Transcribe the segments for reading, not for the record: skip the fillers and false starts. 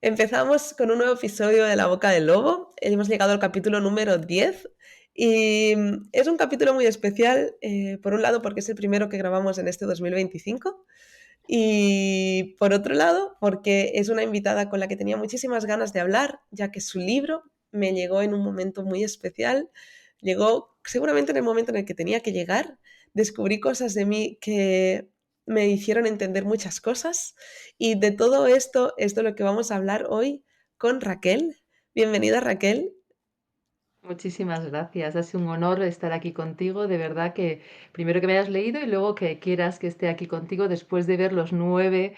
Empezamos con un nuevo episodio de La Boca del Lobo. Hemos llegado al capítulo número 10 y es un capítulo muy especial, por un lado porque es el primero que grabamos en este 2025 y por otro lado porque es una invitada con la que tenía muchísimas ganas de hablar, ya que su libro me llegó en un momento muy especial. Llegó seguramente en el momento en el que tenía que llegar. Descubrí cosas de mí que me hicieron entender muchas cosas y de todo esto es de lo que vamos a hablar hoy con Raquel. Bienvenida, Raquel. Muchísimas gracias. Ha sido un honor estar aquí contigo. De verdad que primero que me hayas leído y luego que quieras que esté aquí contigo después de ver los 9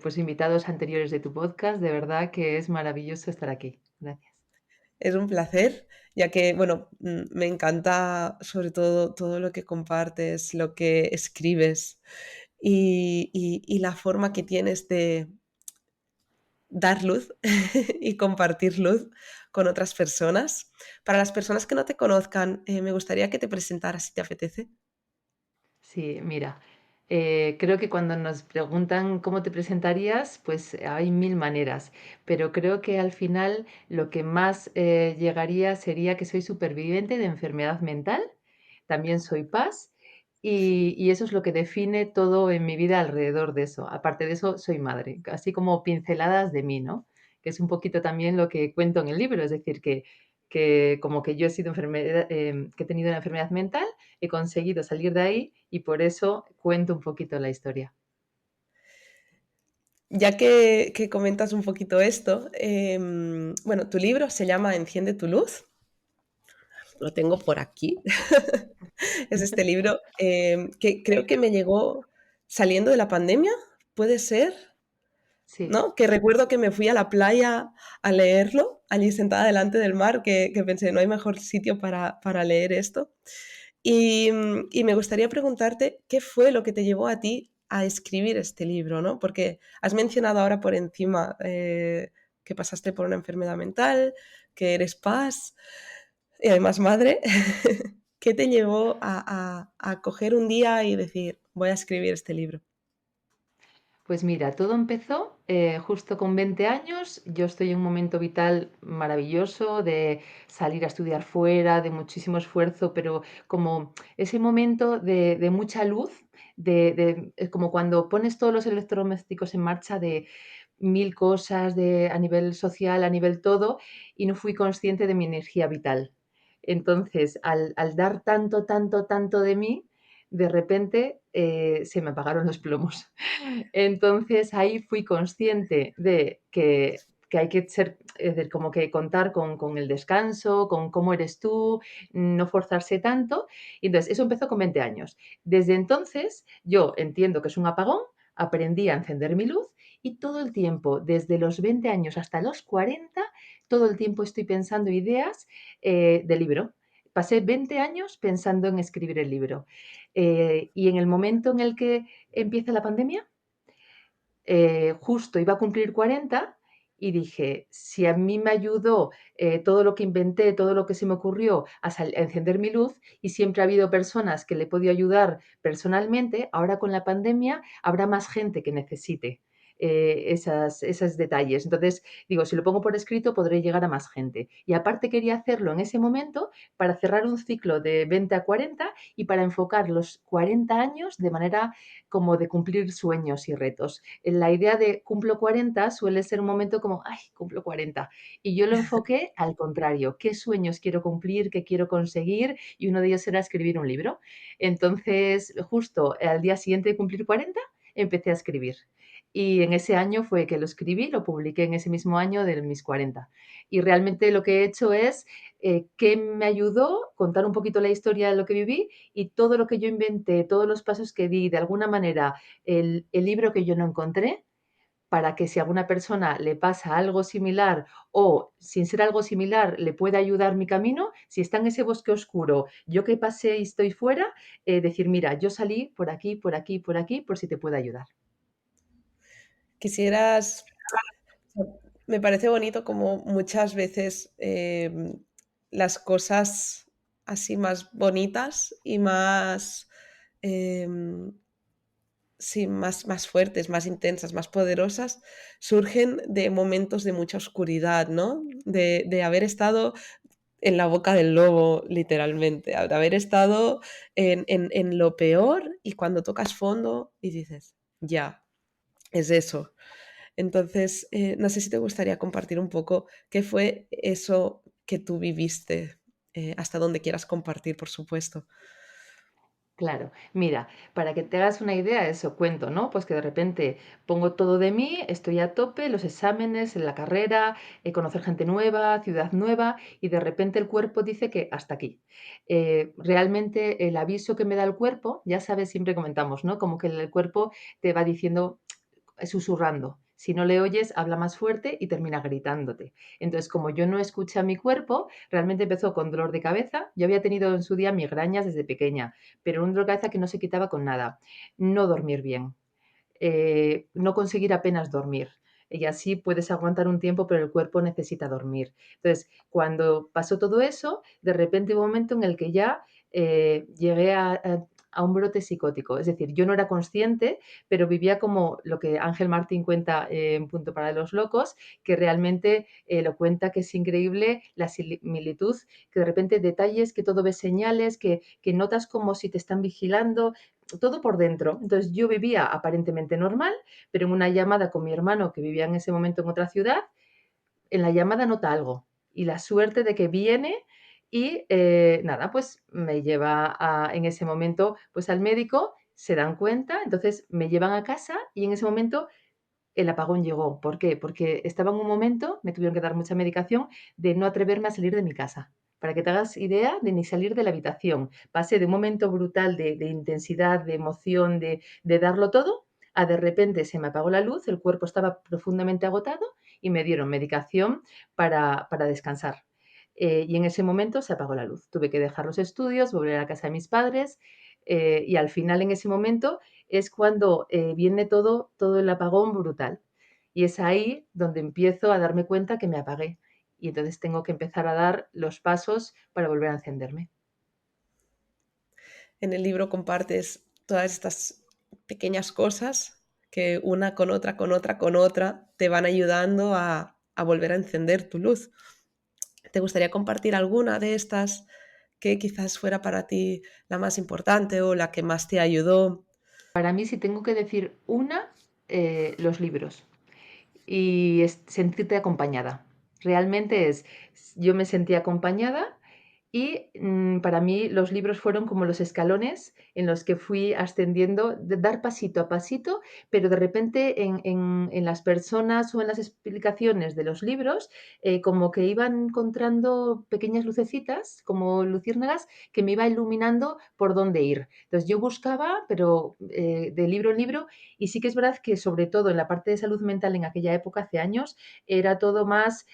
pues invitados anteriores de tu podcast. De verdad que es maravilloso estar aquí. Gracias. Es un placer, ya que, bueno, me encanta sobre todo lo que compartes, lo que escribes y la forma que tienes de dar luz y compartir luz con otras personas. Para las personas que no te conozcan, me gustaría que te presentaras si te apetece. Sí, mira, creo que cuando nos preguntan cómo te presentarías, pues hay mil maneras, pero creo que al final lo que más llegaría sería que soy superviviente de enfermedad mental, también soy paz y eso es lo que define todo en mi vida alrededor de eso. Aparte de eso, soy madre, así como pinceladas de mí, ¿no? Que es un poquito también lo que cuento en el libro, es decir, que como que yo he sido que he tenido una enfermedad mental, he conseguido salir de ahí y por eso cuento un poquito la historia. Ya que comentas un poquito esto, bueno, tu libro se llama Enciende tu luz, lo tengo por aquí. Es este libro que creo que me llegó saliendo de la pandemia, puede ser, Sí, ¿no? Que recuerdo que me fui a la playa a leerlo, allí sentada delante del mar, que pensé, no hay mejor sitio para leer esto. Y me gustaría preguntarte, ¿qué fue lo que te llevó a ti a escribir este libro, ¿no? Porque has mencionado ahora por encima que pasaste por una enfermedad mental, que eres paz y además madre. ¿Qué te llevó a coger un día y decir, voy a escribir este libro? pues mira, todo empezó justo con 20 años. Yo estoy en un momento vital maravilloso de salir a estudiar fuera, de muchísimo esfuerzo, pero como ese momento de mucha luz, es como cuando pones todos los electrodomésticos en marcha de mil cosas a nivel social, a nivel todo, y no fui consciente de mi energía vital. Entonces, al dar tanto, tanto, tanto de mí, de repente se me apagaron los plomos. Entonces ahí fui consciente de que hay que ser, es decir, como que contar con el descanso, con cómo eres tú, no forzarse tanto. Y entonces eso empezó con 20 años. Desde entonces yo entiendo que es un apagón, aprendí a encender mi luz y todo el tiempo, desde los 20 años hasta los 40, todo el tiempo estoy pensando ideas de libro. Pasé 20 años pensando en escribir el libro. Y en el momento en el que empieza la pandemia, justo iba a cumplir 40 y dije, si a mí me ayudó todo lo que inventé, todo lo que se me ocurrió a encender mi luz y siempre ha habido personas que le he podido ayudar personalmente, ahora con la pandemia habrá más gente que necesite esos detalles. Entonces, digo, si lo pongo por escrito podré llegar a más gente. Y aparte quería hacerlo en ese momento para cerrar un ciclo de 20 a 40 y para enfocar los 40 años de manera como de cumplir sueños y retos. La idea de cumplo 40 suele ser un momento como, ay, cumplo 40. Y yo lo enfoqué al contrario, qué sueños quiero cumplir, qué quiero conseguir, y uno de ellos era escribir un libro. Entonces, justo al día siguiente de cumplir 40, empecé a escribir. Y en ese año fue que lo escribí, lo publiqué en ese mismo año de mis 40. Y realmente lo que he hecho es que me ayudó contar un poquito la historia de lo que viví y todo lo que yo inventé, todos los pasos que di, de alguna manera, el libro que yo no encontré, para que si a alguna persona le pasa algo similar o sin ser algo similar le pueda ayudar mi camino, si está en ese bosque oscuro, yo que pasé y estoy fuera, decir, mira, yo salí por aquí, por aquí, por aquí, por si te puede ayudar. Quisieras, me parece bonito como muchas veces las cosas así más bonitas y más, em, sí, más fuertes, más intensas, más poderosas, surgen de momentos de mucha oscuridad, ¿no? De haber estado en la boca del lobo, literalmente, de haber estado en lo peor y cuando tocas fondo y dices, ya, es eso. Entonces, no sé si te gustaría compartir un poco qué fue eso que tú viviste, hasta donde quieras compartir, por supuesto. Claro, mira, para que te hagas una idea, eso cuento, ¿no? Pues que de repente pongo todo de mí, estoy a tope, los exámenes, en la carrera, conocer gente nueva, ciudad nueva, y de repente el cuerpo dice que hasta aquí. Realmente el aviso que me da el cuerpo, ya sabes, siempre comentamos, ¿no? Como que el cuerpo te va diciendo susurrando. Si no le oyes, habla más fuerte y termina gritándote. Entonces, como yo no escuché a mi cuerpo, realmente empezó con dolor de cabeza. Yo había tenido en su día migrañas desde pequeña, pero un dolor de cabeza que no se quitaba con nada. No dormir bien, no conseguir apenas dormir. Y así puedes aguantar un tiempo, pero el cuerpo necesita dormir. Entonces, cuando pasó todo eso, de repente hubo un momento en el que ya llegué a un brote psicótico. Es decir, yo no era consciente, pero vivía como lo que Ángel Martín cuenta en Punto para los Locos, que realmente lo cuenta que es increíble la similitud, que de repente detalles, que todo ves señales, que notas como si te están vigilando, todo por dentro. Entonces yo vivía aparentemente normal, pero en una llamada con mi hermano que vivía en ese momento en otra ciudad, en la llamada nota algo y la suerte de que viene y nada, pues me lleva en ese momento pues al médico, se dan cuenta, entonces me llevan a casa y en ese momento el apagón llegó. ¿Por qué? Porque estaba en un momento, me tuvieron que dar mucha medicación, de no atreverme a salir de mi casa. Para que te hagas idea de ni salir de la habitación. Pasé de un momento brutal de intensidad, de emoción, de darlo todo, a de repente se me apagó la luz, el cuerpo estaba profundamente agotado y me dieron medicación para descansar. Y en ese momento se apagó la luz. Tuve que dejar los estudios, volver a la casa de mis padres y al final en ese momento es cuando viene todo el apagón brutal. Y es ahí donde empiezo a darme cuenta que me apagué. Y entonces tengo que empezar a dar los pasos para volver a encenderme. En el libro compartes todas estas pequeñas cosas que una con otra, con otra, con otra, te van ayudando a volver a encender tu luz. ¿Te gustaría compartir alguna de estas que quizás fuera para ti la más importante o la que más te ayudó? Para mí, si tengo que decir una, los libros y sentirte acompañada. Realmente yo me sentí acompañada y para mí los libros fueron como los escalones en los que fui ascendiendo, de dar pasito a pasito, pero de repente en las personas o en las explicaciones de los libros, como que iban encontrando pequeñas lucecitas, como luciérnagas, que me iba iluminando por dónde ir. Entonces yo buscaba, pero de libro en libro, y sí que es verdad que sobre todo en la parte de salud mental en aquella época, hace años, era todo más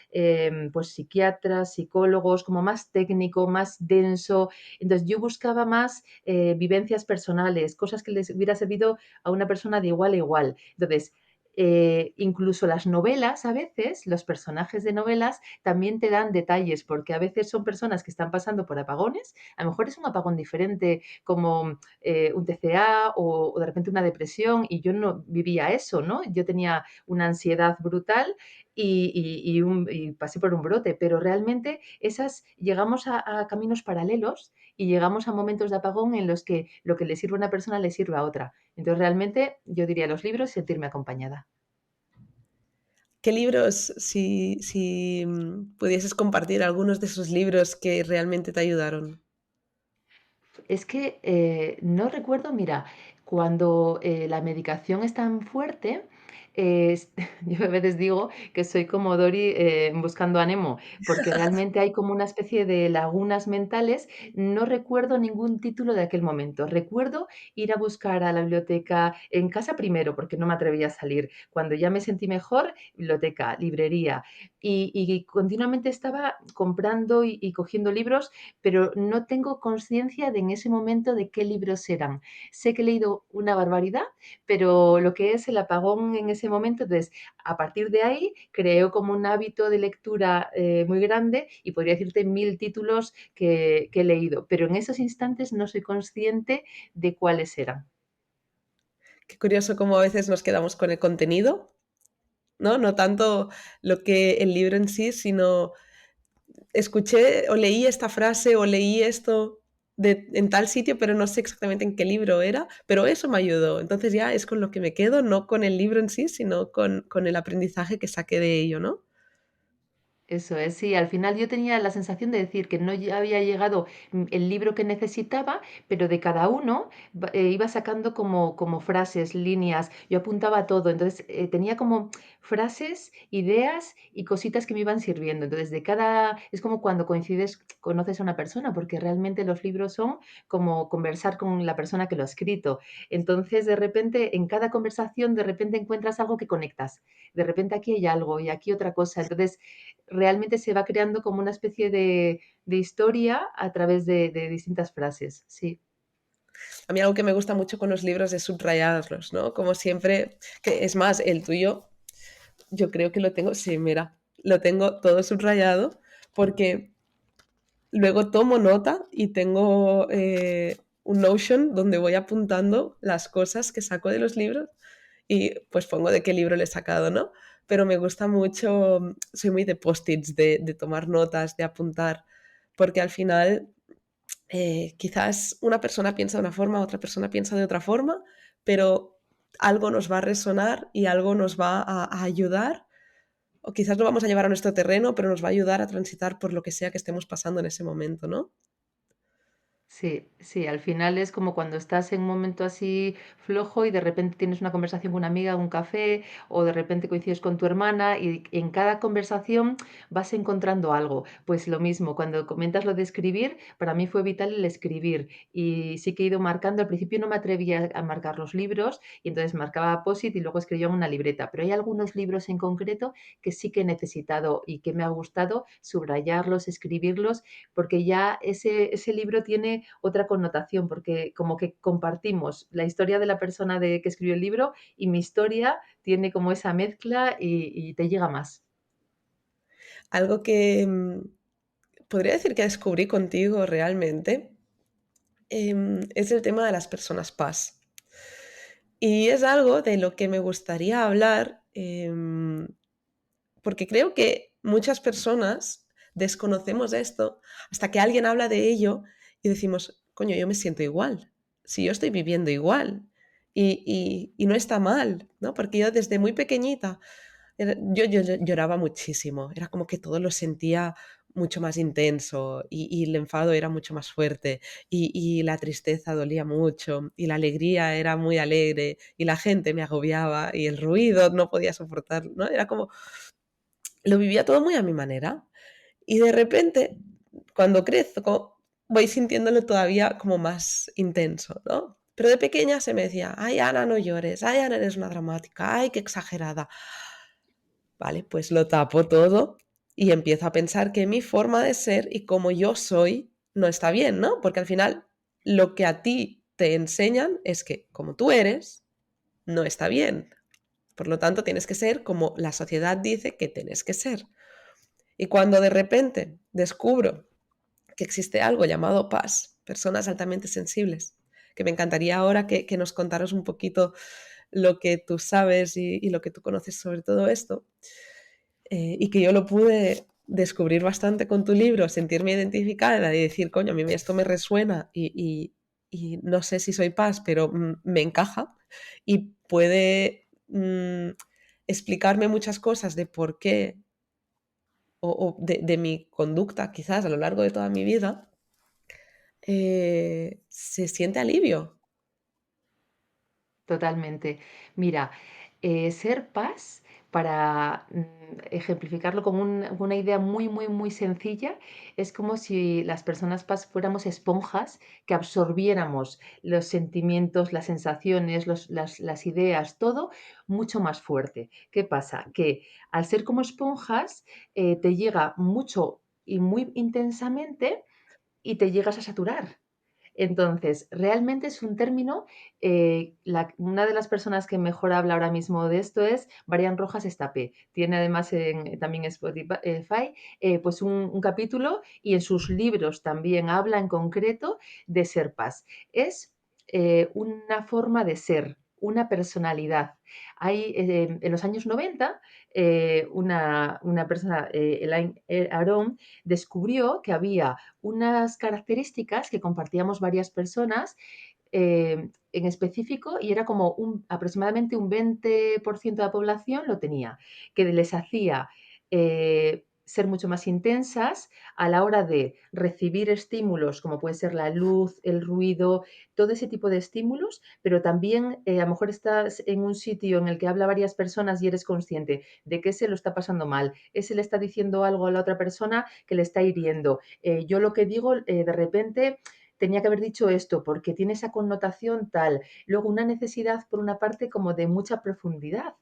pues psiquiatras, psicólogos, como más técnico, más denso. Entonces yo buscaba más vivencias personales, cosas que les hubiera servido a una persona de igual a igual. Entonces, incluso las novelas, a veces, los personajes de novelas también te dan detalles, porque a veces son personas que están pasando por apagones, a lo mejor es un apagón diferente, como un TCA o de repente una depresión, y yo no vivía eso, ¿no? Yo tenía una ansiedad brutal y pasé por un brote, pero realmente llegamos a caminos paralelos y llegamos a momentos de apagón en los que lo que le sirve a una persona le sirve a otra. Entonces, realmente yo diría los libros, sentirme acompañada. ¿Qué libros, si pudieses compartir algunos de esos libros que realmente te ayudaron? Es que no recuerdo, mira, cuando la medicación es tan fuerte, yo a veces digo que soy como Dory buscando a Nemo, porque realmente hay como una especie de lagunas mentales. No recuerdo ningún título de aquel momento. Recuerdo ir a buscar a la biblioteca en casa primero, porque no me atrevía a salir. Cuando ya me sentí mejor, biblioteca, librería. Y continuamente estaba comprando y cogiendo libros, pero no tengo conciencia de en ese momento de qué libros eran. Sé que he leído una barbaridad, pero lo que es el apagón en ese momento, entonces, a partir de ahí creo como un hábito de lectura muy grande y podría decirte 1000 títulos que he leído, pero en esos instantes no soy consciente de cuáles eran. Qué curioso cómo a veces nos quedamos con el contenido, ¿no? No tanto lo que el libro en sí, sino escuché o leí esta frase o leí esto en tal sitio, pero no sé exactamente en qué libro era, pero eso me ayudó. Entonces ya es con lo que me quedo, no con el libro en sí, sino con el aprendizaje que saqué de ello, ¿no? Eso es, sí, al final yo tenía la sensación de decir que no había llegado el libro que necesitaba, pero de cada uno iba sacando como frases, líneas, yo apuntaba todo, entonces tenía como frases, ideas y cositas que me iban sirviendo. Entonces, es como cuando coincides, conoces a una persona, porque realmente los libros son como conversar con la persona que lo ha escrito. Entonces, de repente, en cada conversación, de repente encuentras algo que conectas. De repente aquí hay algo y aquí otra cosa. Entonces, realmente se va creando como una especie de historia a través de distintas frases, sí. A mí algo que me gusta mucho con los libros es subrayarlos, ¿no? Como siempre, que es más, el tuyo, yo creo que lo tengo, sí, mira, lo tengo todo subrayado porque luego tomo nota y tengo un Notion donde voy apuntando las cosas que saco de los libros y pues pongo de qué libro le he sacado, ¿no? Pero me gusta mucho, soy muy de post-its, de tomar notas, de apuntar, porque al final quizás una persona piensa de una forma, otra persona piensa de otra forma, pero algo nos va a resonar y algo nos va a ayudar, o quizás lo vamos a llevar a nuestro terreno, pero nos va a ayudar a transitar por lo que sea que estemos pasando en ese momento, ¿no? Sí, sí, al final es como cuando estás en un momento así flojo y de repente tienes una conversación con una amiga en un café o de repente coincides con tu hermana y en cada conversación vas encontrando algo. Pues lo mismo, cuando comentas lo de escribir, para mí fue vital el escribir y sí que he ido marcando. Al principio no me atrevía a marcar los libros y entonces marcaba POSIT y luego escribía en una libreta, pero hay algunos libros en concreto que sí que he necesitado y que me ha gustado subrayarlos, escribirlos porque ya ese libro tiene otra connotación, porque como que compartimos la historia de la persona que escribió el libro y mi historia tiene como esa mezcla y te llega más. Algo que podría decir que descubrí contigo realmente es el tema de las personas paz. Y es algo de lo que me gustaría hablar porque creo que muchas personas desconocemos esto hasta que alguien habla de ello y decimos, coño, yo me siento igual, si yo estoy viviendo igual y no está mal, ¿no? Porque yo desde muy pequeñita, yo lloraba muchísimo, era como que todo lo sentía mucho más intenso y el enfado era mucho más fuerte y la tristeza dolía mucho y la alegría era muy alegre y la gente me agobiaba y el ruido no podía soportar, ¿no? Era como lo vivía todo muy a mi manera. Y de repente, cuando crezco, voy sintiéndolo todavía como más intenso, ¿no? Pero de pequeña se me decía, ay, Ana, no llores, ay, Ana, eres una dramática, ay, qué exagerada. Vale, pues lo tapo todo y empiezo a pensar que mi forma de ser y como yo soy no está bien, ¿no? Porque al final lo que a ti te enseñan es que como tú eres, no está bien. Por lo tanto, tienes que ser como la sociedad dice que tienes que ser. Y cuando de repente descubro que existe algo llamado paz, personas altamente sensibles, que me encantaría ahora que nos contaras un poquito lo que tú sabes y lo que tú conoces sobre todo esto, y que yo lo pude descubrir bastante con tu libro, sentirme identificada y decir, coño, a mí esto me resuena y no sé si soy paz, pero me encaja y puede explicarme muchas cosas de por qué o de mi conducta quizás a lo largo de toda mi vida, se siente alivio. Totalmente. Mira, ser paz, para ejemplificarlo con una idea muy, muy, muy sencilla, es como si las personas paz fuéramos esponjas que absorbiéramos los sentimientos, las sensaciones, las ideas, todo mucho más fuerte. ¿Qué pasa? Que al ser como esponjas, te llega mucho y muy intensamente y te llegas a saturar. Entonces, realmente es un término, una de las personas que mejor habla ahora mismo de esto es Marian Rojas Estapé. Tiene además también Spotify, pues un capítulo y en sus libros también habla en concreto de ser paz. Es una forma de ser, una personalidad. Hay, en los años 90, una persona, Elaine Aron, descubrió que había unas características que compartíamos varias personas en específico, y era como aproximadamente un 20% de la población lo tenía, que les hacía ser mucho más intensas a la hora de recibir estímulos, como puede ser la luz, el ruido, todo ese tipo de estímulos, pero también a lo mejor estás en un sitio en el que habla varias personas y eres consciente de que ese lo está pasando mal, ese le está diciendo algo a la otra persona que le está hiriendo. Yo lo que digo, de repente tenía que haber dicho esto porque tiene esa connotación tal. Luego una necesidad, por una parte, como de mucha profundidad.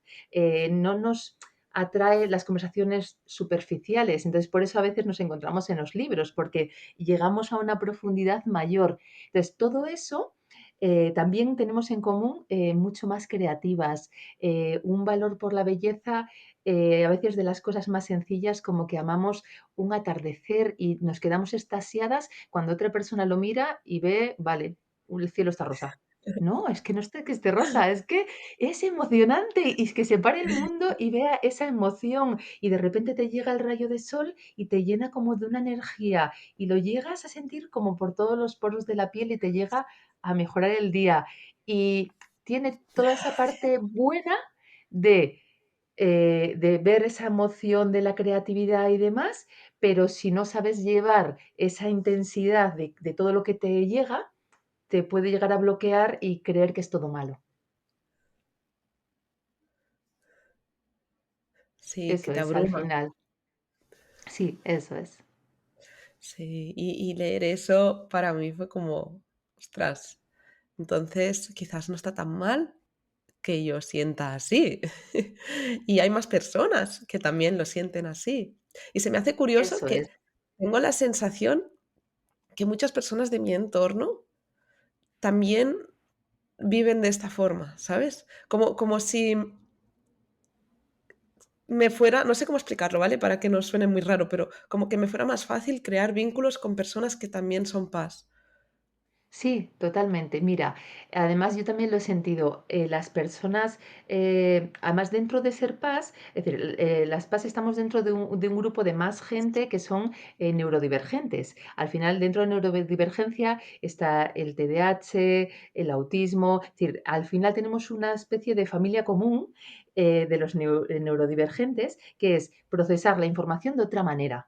No nos atrae las conversaciones superficiales. Entonces, por eso a veces nos encontramos en los libros, porque llegamos a una profundidad mayor. Entonces, todo eso también tenemos en común mucho más creativas, un valor por la belleza, a veces de las cosas más sencillas, como que amamos un atardecer y nos quedamos extasiadas cuando otra persona lo mira y ve, vale, el cielo está rosa. No, es que no es que esté rosa, es que es emocionante y es que se pare el mundo y vea esa emoción y de repente te llega el rayo de sol y te llena como de una energía y lo llegas a sentir como por todos los poros de la piel y te llega a mejorar el día. Y tiene toda esa parte buena de ver esa emoción de la creatividad y demás, pero si no sabes llevar esa intensidad de todo lo que te llega, te puede llegar a bloquear y creer que es todo malo. Sí, que Eso te es, al abruma. final. Sí, eso es. Sí, y leer eso para mí fue como, ostras, entonces quizás no está tan mal que yo sienta así. Y hay más personas que también lo sienten así. Y se me hace curioso Eso es. que tengo la sensación que muchas personas de mi entorno también viven de esta forma, ¿sabes? Como si me fuera, no sé cómo explicarlo, ¿vale? Para que no suene muy raro, pero como que me fuera más fácil crear vínculos con personas que también son paz. Sí, totalmente. Mira, además yo también lo he sentido. Las personas, además dentro de ser PAS, es decir, las PAS estamos dentro de un grupo de más gente que son neurodivergentes. Al final, dentro de neurodivergencia está el TDAH, el autismo. Es decir, al final tenemos una especie de familia común de los neurodivergentes, que es procesar la información de otra manera.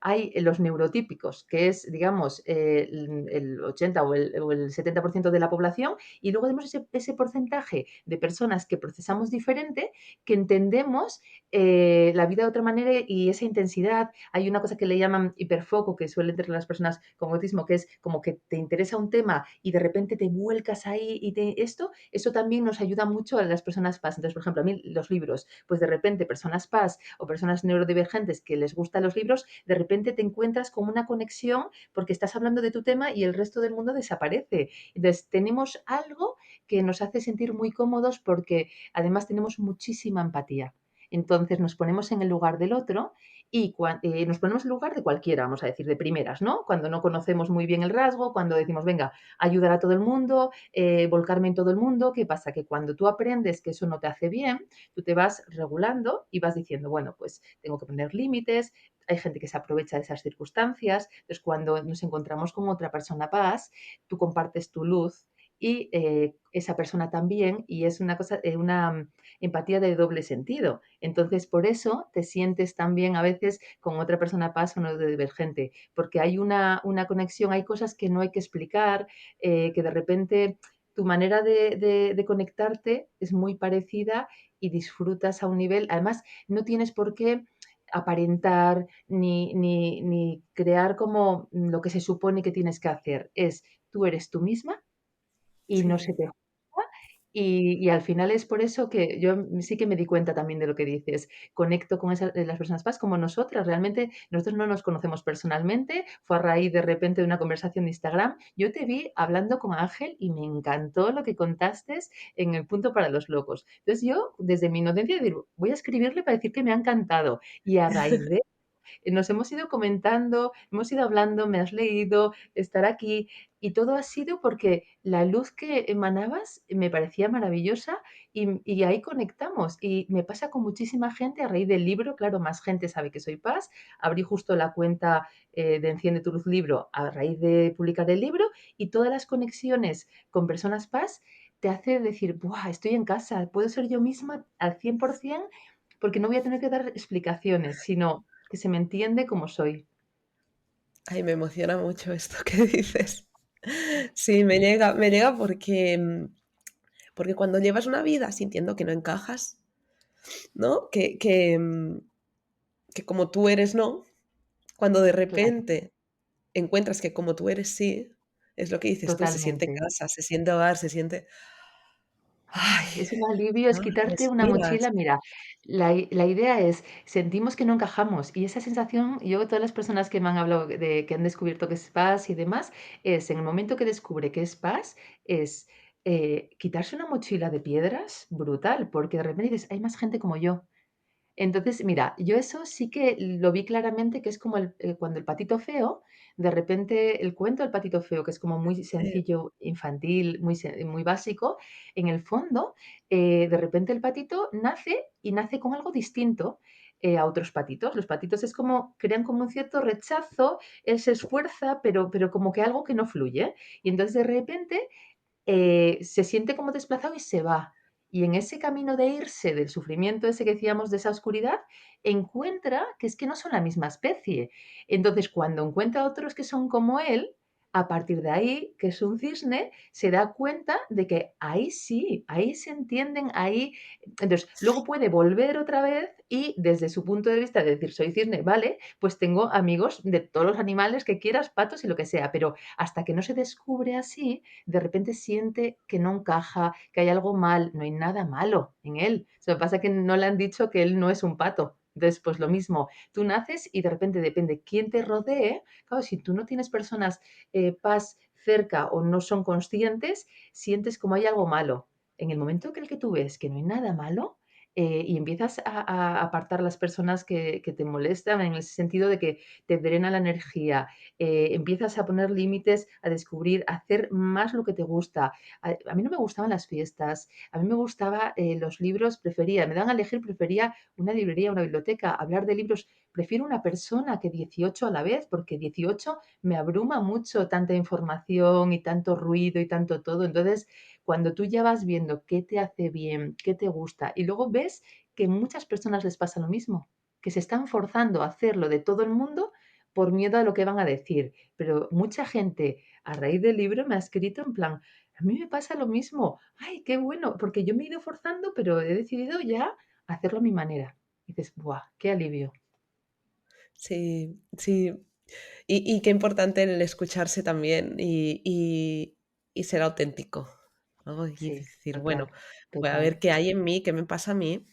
Hay los neurotípicos, que es, digamos, el 80 o el 70% de la población, y luego tenemos ese porcentaje de personas que procesamos diferente, que entendemos la vida de otra manera y esa intensidad. Hay una cosa que le llaman hiperfoco, que suelen tener las personas con autismo, que es como que te interesa un tema y de repente te vuelcas ahí y eso también nos ayuda mucho a las personas PAS. Entonces, por ejemplo, a mí los libros, pues de repente personas PAS o personas neurodivergentes que les gustan los libros, de repente te encuentras con una conexión porque estás hablando de tu tema y el resto del mundo desaparece. Entonces, tenemos algo que nos hace sentir muy cómodos porque además tenemos muchísima empatía. Entonces nos ponemos en el lugar del otro y nos ponemos en el lugar de cualquiera, vamos a decir, de primeras, ¿no? Cuando no conocemos muy bien el rasgo, cuando decimos, venga, ayudar a todo el mundo, volcarme en todo el mundo. ¿Qué pasa? Que cuando tú aprendes que eso no te hace bien, tú te vas regulando y vas diciendo, bueno, pues tengo que poner límites, hay gente que se aprovecha de esas circunstancias. Entonces, cuando nos encontramos con otra persona paz, tú compartes tu luz y esa persona también, y es una cosa, una empatía de doble sentido. Entonces, por eso te sientes también a veces con otra persona paz o no divergente, porque hay una conexión, hay cosas que no hay que explicar, que de repente tu manera de conectarte es muy parecida y disfrutas a un nivel, además, no tienes por qué aparentar ni crear como lo que se supone que tienes que hacer. Tú eres tú misma y no Sí. se te juzga. Y al final es por eso que yo sí que me di cuenta también de lo que dices. Conecto con las personas paz como nosotras. Realmente nosotros no nos conocemos personalmente. Fue a raíz de repente de una conversación de Instagram. Yo te vi hablando con Ángel y me encantó lo que contaste en el punto para los locos. Entonces yo, desde mi inocencia, digo, voy a escribirle para decir que me ha encantado. Y a raíz de nos hemos ido comentando, hemos ido hablando, me has leído, estar aquí, y todo ha sido porque la luz que emanabas me parecía maravillosa y ahí conectamos. Y me pasa con muchísima gente a raíz del libro, claro, más gente sabe que soy Paz. Abrí justo la cuenta de Enciende tu Luz Libro a raíz de publicar el libro y todas las conexiones con personas Paz te hace decir, ¡buah! Estoy en casa, puedo ser yo misma al 100% porque no voy a tener que dar explicaciones, sino que se me entiende como soy. Ay, me emociona mucho esto que dices. Sí, me llega porque, porque cuando llevas una vida sintiendo que no encajas, ¿no? Que como tú eres no, cuando de Claro, repente encuentras que como tú eres sí, es lo que dices tú, se siente totalmente. casa, se siente hogar, se siente, ay, Ay, es un alivio, es ¿no? quitarte una Respiras. mochila. Mira, la idea es, sentimos que no encajamos y esa sensación, yo todas las personas que me han hablado de que han descubierto que es paz y demás, es en el momento que descubre que es paz, es quitarse una mochila de piedras brutal, porque de repente dices, hay más gente como yo. Entonces, mira, yo eso sí que lo vi claramente, que es como cuando el patito feo, de repente el cuento del patito feo, que es como muy Eh, sencillo, infantil, muy básico, en el fondo, de repente el patito nace y nace con algo distinto a otros patitos. Los patitos es como, crean como un cierto rechazo, él se esfuerza, pero como que algo que no fluye. Y entonces de repente se siente como desplazado y se va. Y en ese camino de irse del sufrimiento ese que decíamos, de esa oscuridad, encuentra que es que no son la misma especie. Entonces, cuando encuentra otros que son como él, a partir de ahí, que es un cisne, se da cuenta de que ahí sí, ahí se entienden, ahí... Entonces, luego puede volver otra vez y desde su punto de vista de decir, soy cisne, vale, pues tengo amigos de todos los animales que quieras, patos y lo que sea, pero hasta que no se descubre así, de repente siente que no encaja, que hay algo mal. No hay nada malo en él. Lo que pasa es que no le han dicho que él no es un pato. Entonces, pues lo mismo, tú naces y de repente depende quién te rodee. Claro, si tú no tienes personas paz cerca o no son conscientes, sientes como hay algo malo. En el momento que el que tú ves que no hay nada malo, y empiezas a apartar las personas que te molestan en el sentido de que te drena la energía, empiezas a poner límites, a descubrir, a hacer más lo que te gusta. A mí no me gustaban las fiestas, a mí me gustaban los libros, prefería, me dan a elegir, prefería una librería, una biblioteca, hablar de libros, prefiero una persona que 18 a la vez, porque 18 me abruma mucho tanta información y tanto ruido y tanto todo. Entonces, cuando tú ya vas viendo qué te hace bien, qué te gusta, y luego ves que a muchas personas les pasa lo mismo, que se están forzando a hacerlo de todo el mundo por miedo a lo que van a decir. Pero mucha gente a raíz del libro me ha escrito en plan, a mí me pasa lo mismo, ay, qué bueno, porque yo me he ido forzando, pero he decidido ya hacerlo a mi manera. Y dices, ¡buah, qué alivio! sí, sí. Y qué importante el escucharse también y ser auténtico, ¿no? Y Sí, decir, bueno, total, voy a total. ver qué hay en mí, qué me pasa a mí.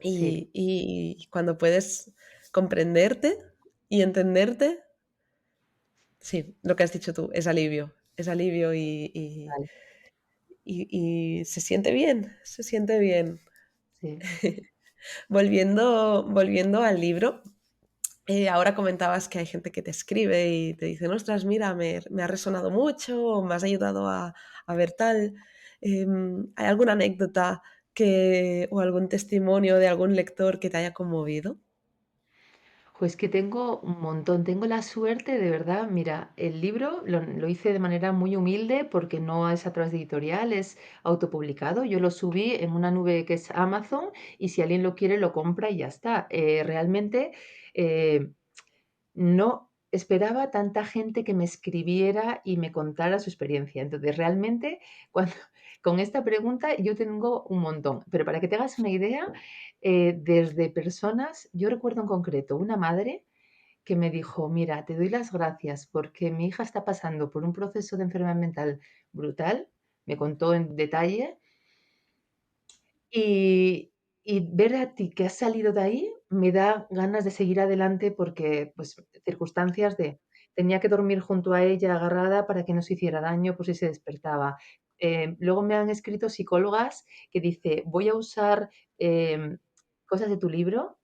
Sí, Y cuando puedes comprenderte y entenderte, sí, lo que has dicho tú, es alivio total, y se siente bien, se siente bien. sí. Volviendo al libro, ahora comentabas que hay gente que te escribe y te dice, ostras, mira, me ha resonado mucho, o me has ayudado a ver tal. ¿Hay alguna anécdota o algún testimonio de algún lector que te haya conmovido? Pues que tengo un montón, tengo la suerte de verdad, mira, el libro lo hice de manera muy humilde porque no es a través de editorial, es autopublicado. Yo lo subí en una nube que es Amazon y si alguien lo quiere lo compra y ya está. Realmente eh, no esperaba tanta gente que me escribiera y me contara su experiencia. Entonces, realmente, cuando, con esta pregunta yo tengo un montón, pero para que te hagas una idea, desde personas, yo recuerdo en concreto una madre que me dijo, mira, te doy las gracias porque mi hija está pasando por un proceso de enfermedad mental brutal, me contó en detalle y ver a ti que has salido de ahí, me da ganas de seguir adelante porque, pues, circunstancias de tenía que dormir junto a ella agarrada para que no se hiciera daño por si se despertaba. Luego me han escrito psicólogas que dice: "Voy a usar, cosas de tu libro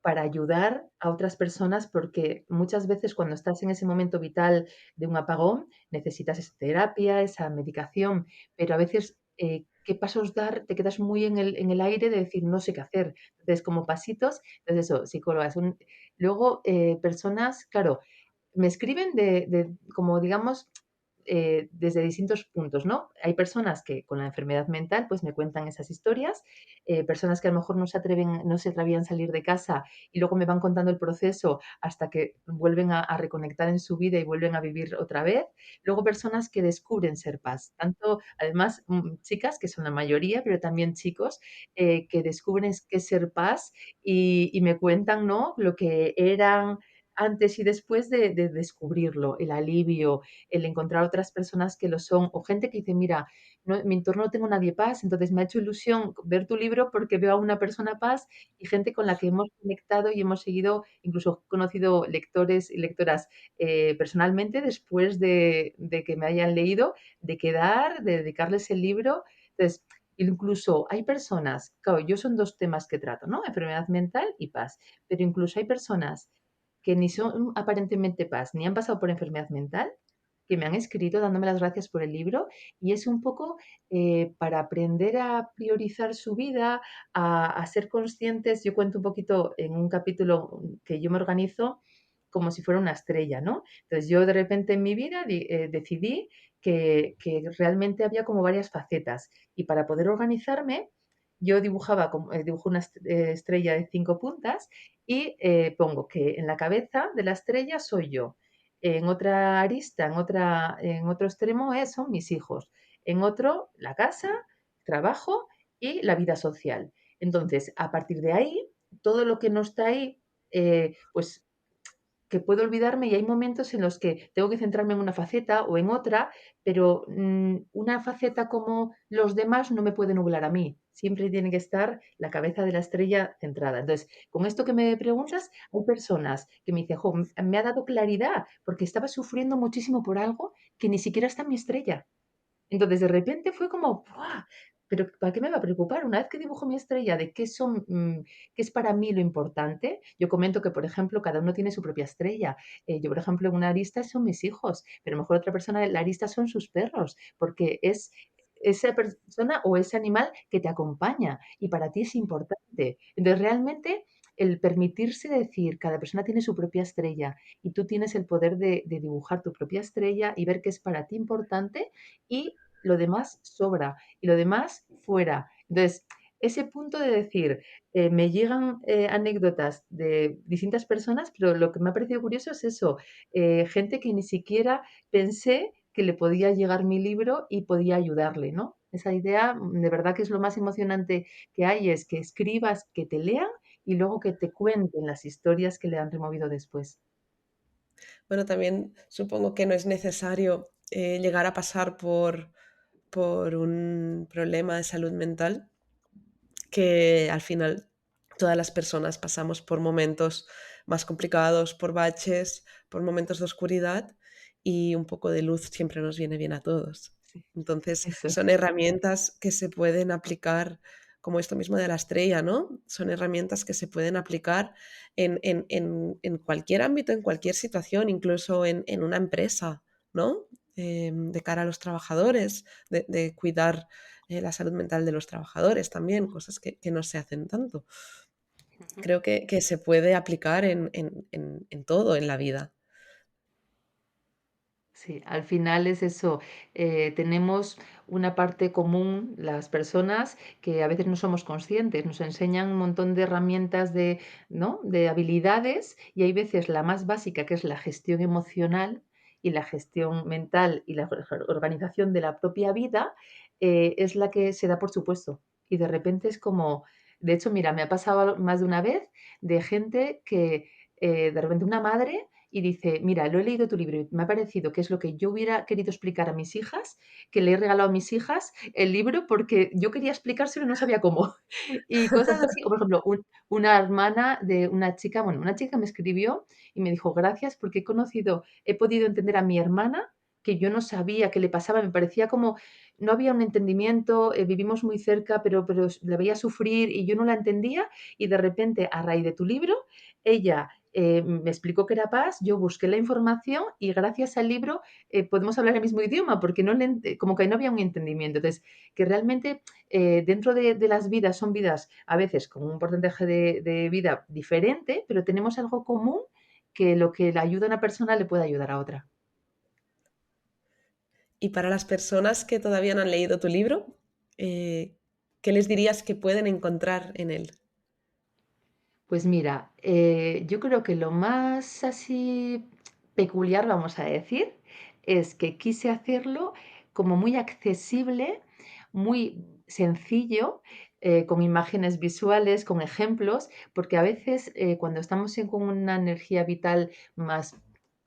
para ayudar a otras personas, porque muchas veces cuando estás en ese momento vital de un apagón, necesitas esa terapia, esa medicación, pero a veces, ¿qué pasos dar? Te quedas muy en el aire de decir: "No sé qué hacer". Entonces, como pasitos, entonces eso, psicólogas. Luego, personas, claro, me escriben de como digamos, desde distintos puntos, ¿no? Hay personas que con la enfermedad mental, pues me cuentan esas historias, personas que a lo mejor no se atrevían a salir de casa y luego me van contando el proceso hasta que vuelven a reconectar en su vida y vuelven a vivir otra vez. Luego personas que descubren ser paz, tanto además chicas, que son la mayoría, pero también chicos, que descubren qué es ser paz y me cuentan, ¿no? Lo que eran antes y después de descubrirlo, el alivio, el encontrar otras personas que lo son, o gente que dice, mira, no, en mi entorno no tengo nadie paz, entonces me ha hecho ilusión ver tu libro porque veo a una persona paz y gente con la que hemos conectado y hemos seguido, incluso conocido lectores y lectoras personalmente después de que me hayan leído, de quedar, de dedicarles el libro. Entonces, incluso hay personas, claro, yo son dos temas que trato, ¿no? Enfermedad mental y paz, pero incluso hay personas que ni son aparentemente paz, ni han pasado por enfermedad mental, que me han escrito dándome las gracias por el libro y es un poco para aprender a priorizar su vida, a ser conscientes. Yo cuento un poquito en un capítulo que yo me organizo como si fuera una estrella, ¿no? Entonces yo de repente en mi vida decidí que realmente había como varias facetas y para poder organizarme yo dibujaba, dibujo una estrella de 5 puntas y pongo que en la cabeza de la estrella soy yo, en otra arista, en otro extremo son mis hijos, en otro la casa, trabajo y la vida social. Entonces, a partir de ahí, todo lo que no está ahí, pues que puedo olvidarme y hay momentos en los que tengo que centrarme en una faceta o en otra, pero una faceta como los demás no me puede nublar a mí. Siempre tiene que estar la cabeza de la estrella centrada. Entonces, con esto que me preguntas, hay personas que me dicen, "Jo, me ha dado claridad porque estaba sufriendo muchísimo por algo que ni siquiera está en mi estrella". Entonces, de repente fue como, ¡buah! Pero ¿para qué me va a preocupar? Una vez que dibujo mi estrella de qué es para mí lo importante, yo comento que, por ejemplo, cada uno tiene su propia estrella. Yo, por ejemplo, en una arista son mis hijos, pero a lo mejor otra persona, la arista son sus perros, porque es esa persona o ese animal que te acompaña y para ti es importante. Entonces, realmente el permitirse decir, cada persona tiene su propia estrella y tú tienes el poder de dibujar tu propia estrella y ver qué es para ti importante y lo demás sobra y lo demás fuera. Entonces, ese punto de decir, me llegan anécdotas de distintas personas, pero lo que me ha parecido curioso es eso, gente que ni siquiera pensé que le podía llegar mi libro y podía ayudarle, ¿no? Esa idea, de verdad que es lo más emocionante que hay, es que escribas, que te lean y luego que te cuenten las historias que le han removido después. Bueno, también supongo que no es necesario llegar a pasar por un problema de salud mental, que al final todas las personas pasamos por momentos más complicados, por baches, por momentos de oscuridad y un poco de luz siempre nos viene bien a todos. Sí, Entonces, eso es. son herramientas que se pueden aplicar, como esto mismo de la estrella, ¿no? Son herramientas que se pueden aplicar en cualquier ámbito, en cualquier situación, incluso en una empresa, ¿no? De cara a los trabajadores, de cuidar la salud mental de los trabajadores también, cosas que no se hacen tanto. Ujú. Creo que se puede aplicar en todo en la vida. Sí, al final es eso, tenemos una parte común las personas que a veces no somos conscientes, nos enseñan un montón de herramientas de, ¿no? De habilidades y hay veces la más básica que es la gestión emocional y la gestión mental y la organización de la propia vida es la que se da por supuesto y de repente es como, de hecho, mira, me ha pasado más de una vez de gente que de repente una madre y dice, mira, lo he leído tu libro y me ha parecido que es lo que yo hubiera querido explicar a mis hijas, que le he regalado a mis hijas el libro porque yo quería explicárselo y no sabía cómo. Y cosas así, o por ejemplo, una hermana de una chica, bueno, una chica me escribió y me dijo, gracias porque he podido entender a mi hermana que yo no sabía qué le pasaba, me parecía como, no había un entendimiento, vivimos muy cerca, pero la veía sufrir y yo no la entendía y de repente, a raíz de tu libro, ella me explicó qué era paz, yo busqué la información y gracias al libro podemos hablar el mismo idioma, porque como que no había un entendimiento. Entonces, que realmente dentro de las vidas son vidas a veces con un porcentaje de vida diferente, pero tenemos algo común que lo que le ayuda a una persona le puede ayudar a otra. Y para las personas que todavía no han leído tu libro, eh, ¿qué les dirías que pueden encontrar en él? Pues mira, yo creo que lo más así peculiar, vamos a decir, es que quise hacerlo como muy accesible, muy sencillo, con imágenes visuales, con ejemplos, porque a veces cuando estamos con una energía vital más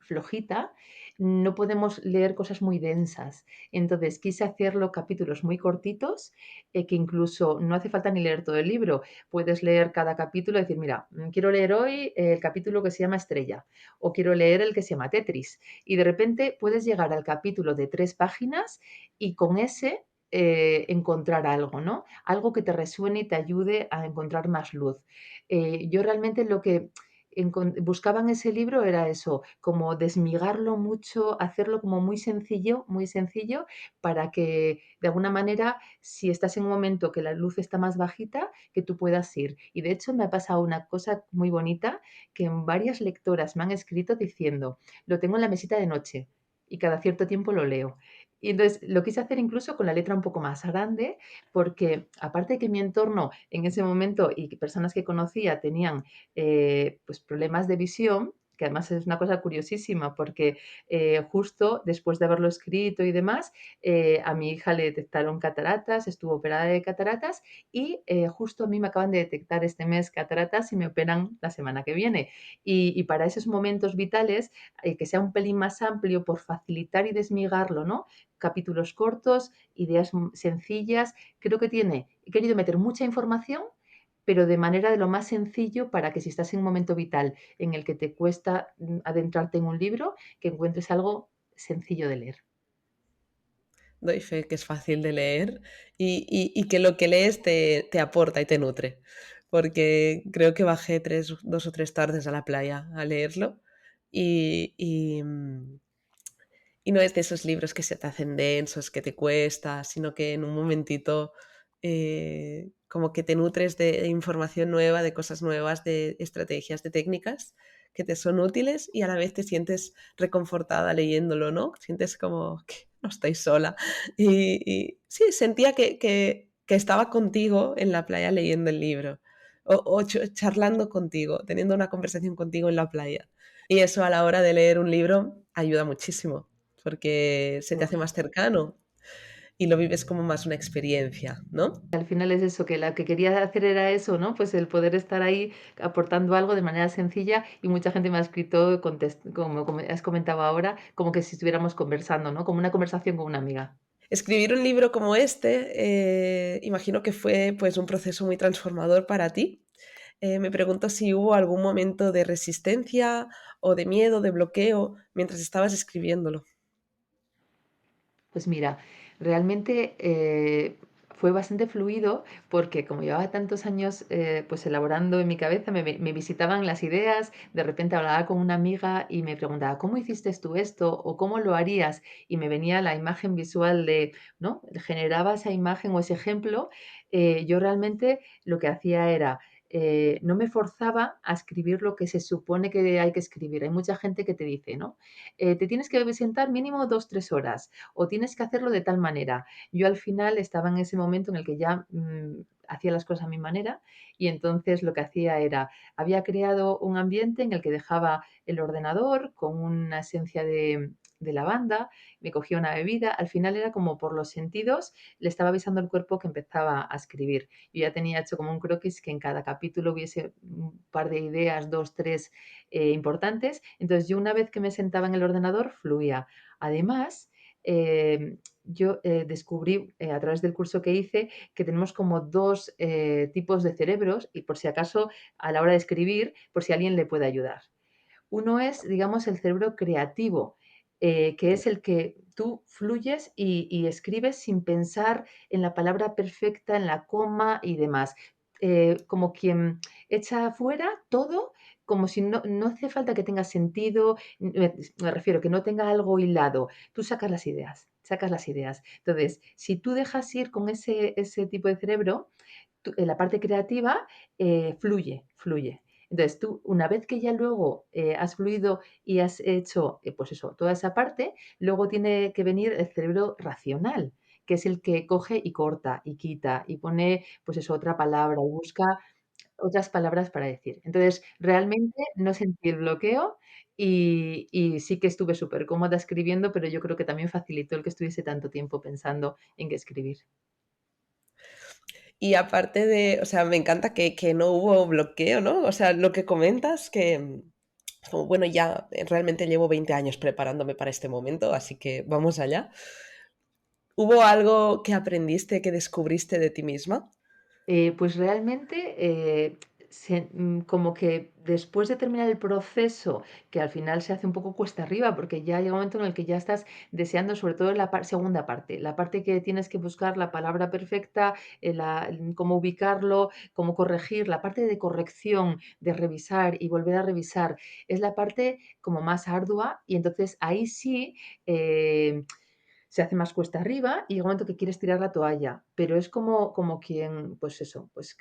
flojita, no podemos leer cosas muy densas. Entonces quise hacerlo capítulos muy cortitos, que incluso no hace falta ni leer todo el libro, puedes leer cada capítulo y decir, mira, quiero leer hoy el capítulo que se llama Estrella o quiero leer el que se llama Tetris. Y de repente puedes llegar al capítulo de 3 páginas y con ese encontrar algo, ¿no? Algo que te resuene y te ayude a encontrar más luz. Yo realmente lo que buscaba en ese libro era eso, como desmigarlo mucho, hacerlo como muy sencillo, para que de alguna manera, si estás en un momento que la luz está más bajita, que tú puedas ir. Y de hecho me ha pasado una cosa muy bonita, que en varias lectoras me han escrito diciendo, lo tengo en la mesita de noche y cada cierto tiempo lo leo. Y entonces lo quise hacer incluso con la letra un poco más grande, porque aparte de que mi entorno en ese momento y que personas que conocía tenían pues problemas de visión, que además es una cosa curiosísima porque justo después de haberlo escrito y demás, a mi hija le detectaron cataratas, estuvo operada de cataratas y justo a mí me acaban de detectar este mes cataratas y me operan la semana que viene. Y para esos momentos vitales, que sea un pelín más amplio por facilitar y desmigarlo, ¿no? Capítulos cortos, ideas sencillas. Creo que he querido meter mucha información, pero de manera de lo más sencillo para que si estás en un momento vital en el que te cuesta adentrarte en un libro, que encuentres algo sencillo de leer. Doy fe que es fácil de leer y que lo que lees te aporta y te nutre, porque creo que bajé 2 o 3 tardes a la playa a leerlo y y no es de esos libros que se te hacen densos, que te cuesta, sino que en un momentito como que te nutres de información nueva, de cosas nuevas, de estrategias, de técnicas que te son útiles y a la vez te sientes reconfortada leyéndolo, ¿no? Sientes como que no estoy sola. Y sí, sentía que estaba contigo en la playa leyendo el libro o charlando contigo, teniendo una conversación contigo en la playa. Y eso a la hora de leer un libro ayuda muchísimo, porque se te hace más cercano y lo vives como más una experiencia, ¿no? Al final es eso, que la que quería hacer era eso, ¿no? Pues el poder estar ahí aportando algo de manera sencilla y mucha gente me ha escrito, como has comentado ahora, como que si estuviéramos conversando, ¿no? Como una conversación con una amiga. Escribir un libro como este, imagino que fue pues un proceso muy transformador para ti. Me pregunto si hubo algún momento de resistencia o de miedo, de bloqueo mientras estabas escribiéndolo. Pues mira, realmente fue bastante fluido porque como llevaba tantos años pues elaborando en mi cabeza, me visitaban las ideas, de repente hablaba con una amiga y me preguntaba, ¿cómo hiciste tú esto? ¿O cómo lo harías? Y me venía la imagen visual de, ¿no? Generaba esa imagen o ese ejemplo. Yo realmente lo que hacía era no me forzaba a escribir lo que se supone que hay que escribir. Hay mucha gente que te dice, ¿no? Te tienes que sentar mínimo 2, 3 horas o tienes que hacerlo de tal manera. Yo al final estaba en ese momento en el que ya hacía las cosas a mi manera y entonces lo que hacía era, había creado un ambiente en el que dejaba el ordenador con una esencia de lavanda, me cogía una bebida, al final era como por los sentidos, le estaba avisando al cuerpo que empezaba a escribir. Yo ya tenía hecho como un croquis que en cada capítulo hubiese un par de ideas, 2, 3 importantes. Entonces yo una vez que me sentaba en el ordenador fluía. Además, yo descubrí a través del curso que hice que tenemos como dos tipos de cerebros y por si acaso a la hora de escribir, por si alguien le puede ayudar. Uno es, digamos, el cerebro creativo, que es el que tú fluyes y escribes sin pensar en la palabra perfecta, en la coma y demás. Como quien echa fuera todo, como si no hace falta que tenga sentido, me refiero, que no tenga algo hilado. Tú sacas las ideas, sacas las ideas. Entonces, si tú dejas ir con ese tipo de cerebro, en la parte creativa fluye, fluye. Entonces tú, una vez que ya luego has fluido y has hecho, pues eso, toda esa parte, luego tiene que venir el cerebro racional, que es el que coge y corta y quita y pone, pues eso, otra palabra y busca otras palabras para decir. Entonces, realmente no sentí el bloqueo y sí que estuve súper cómoda escribiendo, pero yo creo que también facilitó el que estuviese tanto tiempo pensando en qué escribir. Y aparte de, o sea, me encanta que no hubo bloqueo, ¿no? O sea, lo que comentas que, como, bueno, ya realmente llevo 20 años preparándome para este momento, así que vamos allá. ¿Hubo algo que aprendiste, que descubriste de ti misma? Pues realmente, como que después de terminar el proceso, que al final se hace un poco cuesta arriba, porque ya llega un momento en el que ya estás deseando, sobre todo en la segunda parte, la parte que tienes que buscar la palabra perfecta, cómo ubicarlo, cómo corregir, la parte de corrección, de revisar y volver a revisar, es la parte como más ardua y entonces ahí sí, se hace más cuesta arriba y llega un momento que quieres tirar la toalla, pero es como quien, pues eso, pues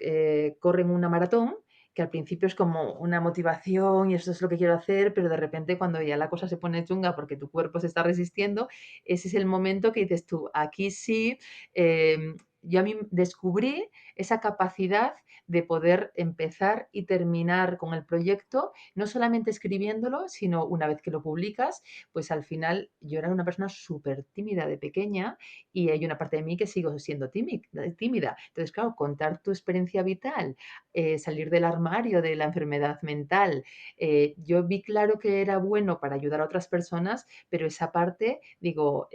corre en una maratón, que al principio es como una motivación y esto es lo que quiero hacer, pero de repente cuando ya la cosa se pone chunga porque tu cuerpo se está resistiendo, ese es el momento que dices tú, aquí sí, yo a mí descubrí esa capacidad de poder empezar y terminar con el proyecto, no solamente escribiéndolo, sino una vez que lo publicas, pues al final yo era una persona súper tímida de pequeña y hay una parte de mí que sigo siendo tímida. Entonces, claro, contar tu experiencia vital, salir del armario de la enfermedad mental, yo vi claro que era bueno para ayudar a otras personas, pero esa parte, digo,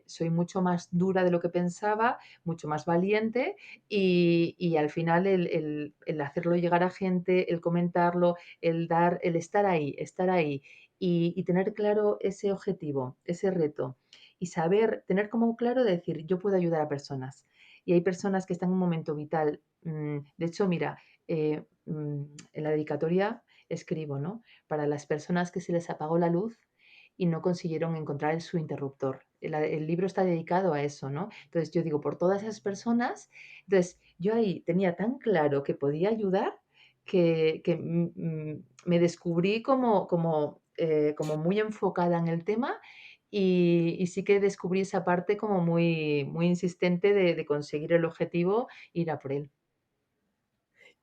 soy mucho más dura de lo que pensaba, mucho más valiente y al final el hacerlo llegar a gente, el comentarlo, el estar ahí y tener claro ese objetivo, ese reto y saber, tener como claro de decir, yo puedo ayudar a personas. Y hay personas que están en un momento vital. De hecho, mira, en la dedicatoria escribo, ¿no? Para las personas que se les apagó la luz y no consiguieron encontrar su interruptor. El libro está dedicado a eso, ¿no? Entonces yo digo, por todas esas personas, entonces yo ahí tenía tan claro que podía ayudar que me descubrí como muy enfocada en el tema y sí que descubrí esa parte como muy, muy insistente de conseguir el objetivo, ir a por él.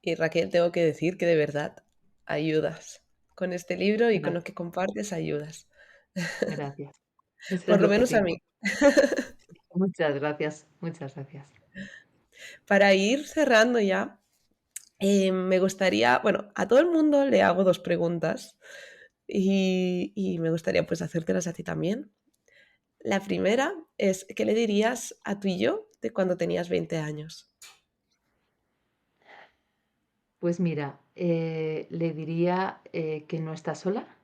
Y Raquel, tengo que decir que de verdad ayudas. Con este libro y con lo que Gracias, compartes ayudas. gracias. Ese era Por el lo menos a objetivo. mí. Muchas gracias, muchas gracias. Para ir cerrando ya, me gustaría, bueno, a todo el mundo le hago dos preguntas y me gustaría pues hacértelas a ti también. La primera es, ¿qué le dirías a tu y yo de cuando tenías 20 años? Pues mira, le diría que no está sola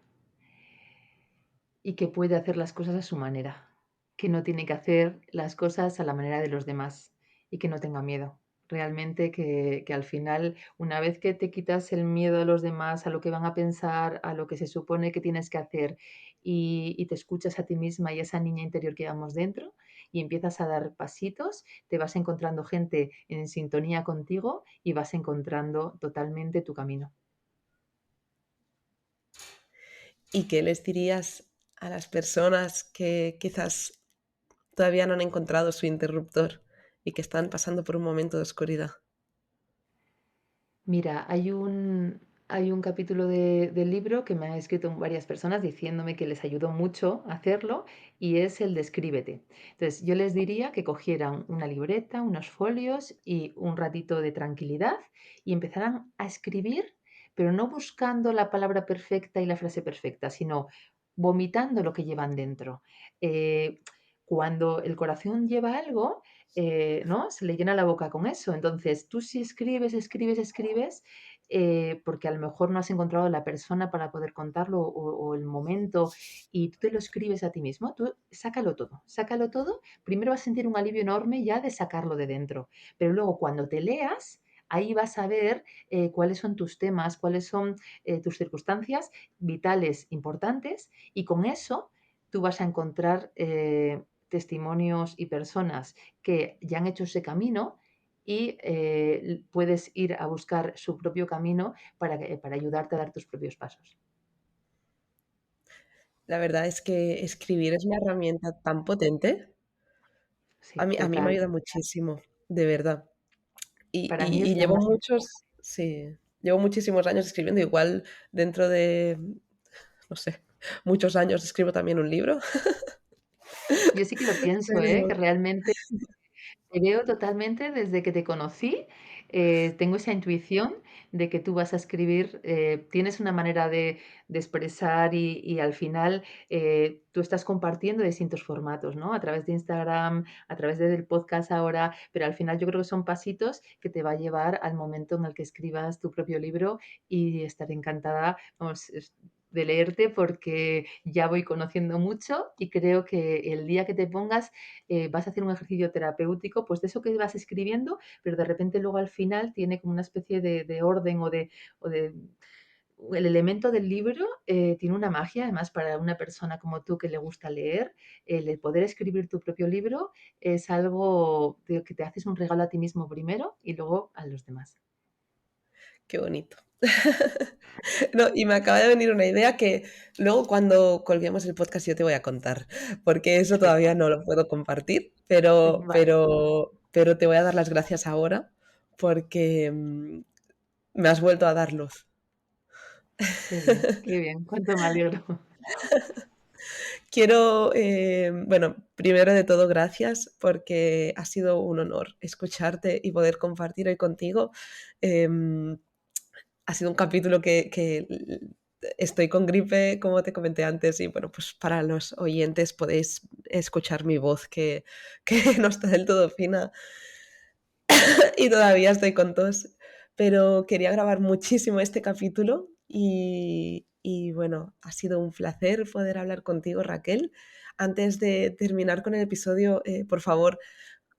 y que puede hacer las cosas a su manera, que no tiene que hacer las cosas a la manera de los demás y que no tenga miedo. Realmente que al final, una vez que te quitas el miedo a los demás, a lo que van a pensar, a lo que se supone que tienes que hacer y te escuchas a ti misma y a esa niña interior que llevamos dentro y empiezas a dar pasitos, te vas encontrando gente en sintonía contigo y vas encontrando totalmente tu camino. ¿Y qué les dirías a las personas que quizás todavía no han encontrado su interruptor y que están pasando por un momento de oscuridad? Mira, hay un capítulo del libro que me han escrito varias personas diciéndome que les ayudó mucho a hacerlo y es el de escríbete. Entonces, yo les diría que cogieran una libreta, unos folios y un ratito de tranquilidad y empezaran a escribir, pero no buscando la palabra perfecta y la frase perfecta, sino vomitando lo que llevan dentro. Eh, Cuando el corazón lleva algo, ¿no? Se le llena la boca con eso. Entonces, tú si escribes, escribes, escribes, porque a lo mejor no has encontrado la persona para poder contarlo o el momento y tú te lo escribes a ti mismo, tú sácalo todo. Primero vas a sentir un alivio enorme ya de sacarlo de dentro, pero luego cuando te leas, ahí vas a ver cuáles son tus temas, cuáles son tus circunstancias vitales importantes y con eso tú vas a encontrar testimonios y personas que ya han hecho ese camino y puedes ir a buscar su propio camino para ayudarte a dar tus propios pasos. La verdad es que escribir es una herramienta tan potente. A Sí, mí me total. ayuda muchísimo, de verdad. Y Para mí y es y la llevo más muchos sí, llevo muchísimos años escribiendo, igual dentro de, no sé, muchos años escribo también un libro, yo sí que lo pienso, que pero realmente te veo totalmente desde que te conocí, tengo esa intuición de que tú vas a escribir, tienes una manera de expresar y al final tú estás compartiendo distintos formatos, ¿no? A través de Instagram, a través del podcast ahora, pero al final yo creo que son pasitos que te va a llevar al momento en el que escribas tu propio libro y estaré encantada, vamos, de leerte porque ya voy conociendo mucho y creo que el día que te pongas vas a hacer un ejercicio terapéutico, pues de eso que vas escribiendo, pero de repente luego al final tiene como una especie de orden o de el elemento del libro tiene una magia, además para una persona como tú que le gusta leer, el poder escribir tu propio libro es algo que te haces un regalo a ti mismo primero y luego a los demás. qué bonito. No, y me acaba de venir una idea que luego cuando colguemos el podcast yo te voy a contar, porque eso todavía Perfecto. no lo puedo compartir, pero Vale, pero pero te voy a dar las gracias ahora porque, me has vuelto a dar luz. qué bien, cuánto me alegro. Quiero, bueno, primero de todo, gracias porque ha sido un honor escucharte y poder compartir hoy contigo. Em, Ha sido un capítulo que estoy con gripe, como te comenté antes, y bueno, pues para los oyentes podéis escuchar mi voz que no está del todo fina y todavía estoy con tos, pero quería grabar muchísimo este capítulo y bueno, ha sido un placer poder hablar contigo, Raquel. Antes de terminar con el episodio, por favor,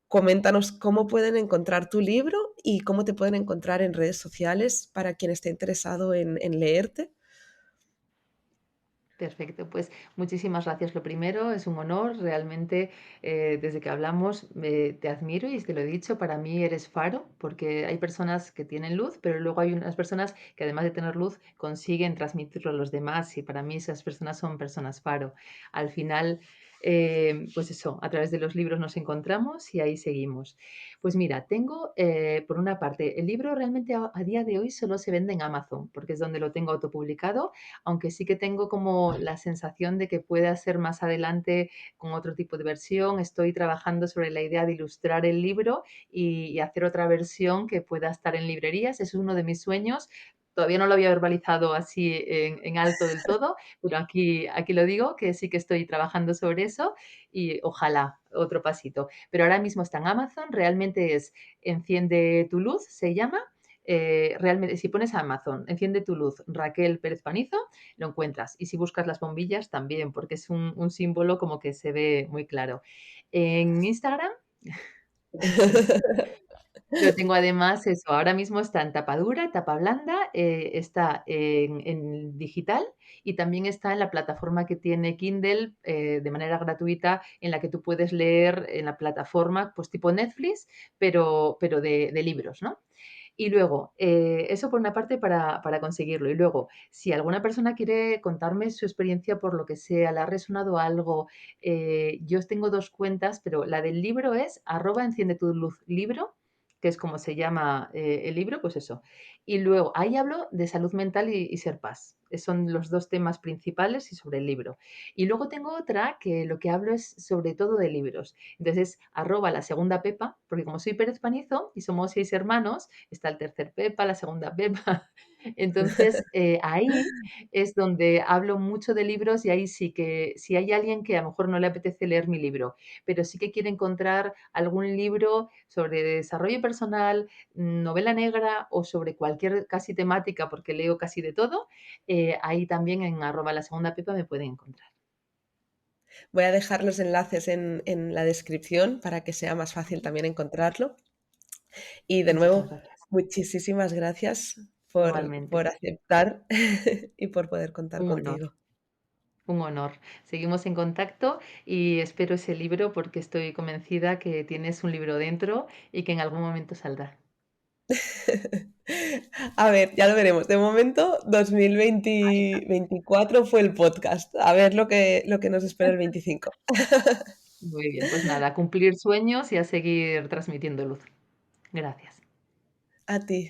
coméntanos cómo pueden encontrar tu libro y cómo te pueden encontrar en redes sociales para quien esté interesado en leerte. Perfecto, pues muchísimas gracias. Lo primero, es un honor, realmente desde que hablamos te admiro y te lo he dicho, para mí eres faro, porque hay personas que tienen luz, pero luego hay unas personas que además de tener luz consiguen transmitirlo a los demás y para mí esas personas son personas faro. Al final, pues eso, a través de los libros nos encontramos y ahí seguimos. Pues mira, tengo por una parte, el libro realmente a día de hoy solo se vende en Amazon, porque es donde lo tengo autopublicado, aunque sí que tengo como la sensación de que pueda ser más adelante con otro tipo de versión. Estoy trabajando sobre la idea de ilustrar el libro y hacer otra versión que pueda estar en librerías. Eso es uno de mis sueños. Todavía no lo había verbalizado así en alto del todo, pero aquí lo digo, que sí que estoy trabajando sobre eso y ojalá otro pasito. Pero ahora mismo está en Amazon, realmente es Enciende tu luz, se llama. Realmente, si pones a Amazon, enciende tu luz, Raquel Pérez Panizo, lo encuentras. Y si buscas las bombillas, también, porque es un símbolo como que se ve muy claro. En Instagram, sí. Lo tengo además eso, ahora mismo está en tapa dura, tapa blanda, está en digital y también está en la plataforma que tiene Kindle de manera gratuita en la que tú puedes leer en la plataforma, pues tipo Netflix, pero de libros, ¿no? Y luego, eso por una parte para conseguirlo. Y luego, si alguna persona quiere contarme su experiencia por lo que sea, le ha resonado algo, yo tengo dos cuentas, pero la del libro es @enciende tu luz libro, que es como se llama el libro, pues eso. Y luego, ahí hablo de salud mental y ser paz. Son los dos temas principales y sobre el libro. Y luego tengo otra que lo que hablo es sobre todo de libros. Entonces, la segunda Pepa, porque como soy Pérez Panizo y somos 6 hermanos, está el tercer Pepa, la segunda Pepa. Entonces, ahí es donde hablo mucho de libros y ahí sí que, si hay alguien que a lo mejor no le apetece leer mi libro, pero sí que quiere encontrar algún libro sobre desarrollo personal, novela negra o sobre cualquier cualquier casi temática, porque leo casi de todo, ahí también en @lasegundapepa me pueden encontrar. Voy a dejar los enlaces en la descripción para que sea más fácil también encontrarlo. Y de Muchísimas nuevo, gracias. muchísimas gracias Igualmente, por aceptar y por poder contar un honor. contigo. Un honor. Seguimos en contacto y espero ese libro porque estoy convencida que tienes un libro dentro y que en algún momento saldrá. A ver, ya lo veremos. De momento, Ahí está. 2024 fue el podcast. A ver lo que nos espera el 25. Muy bien, pues nada, a cumplir sueños y a seguir transmitiendo luz. Gracias. A ti.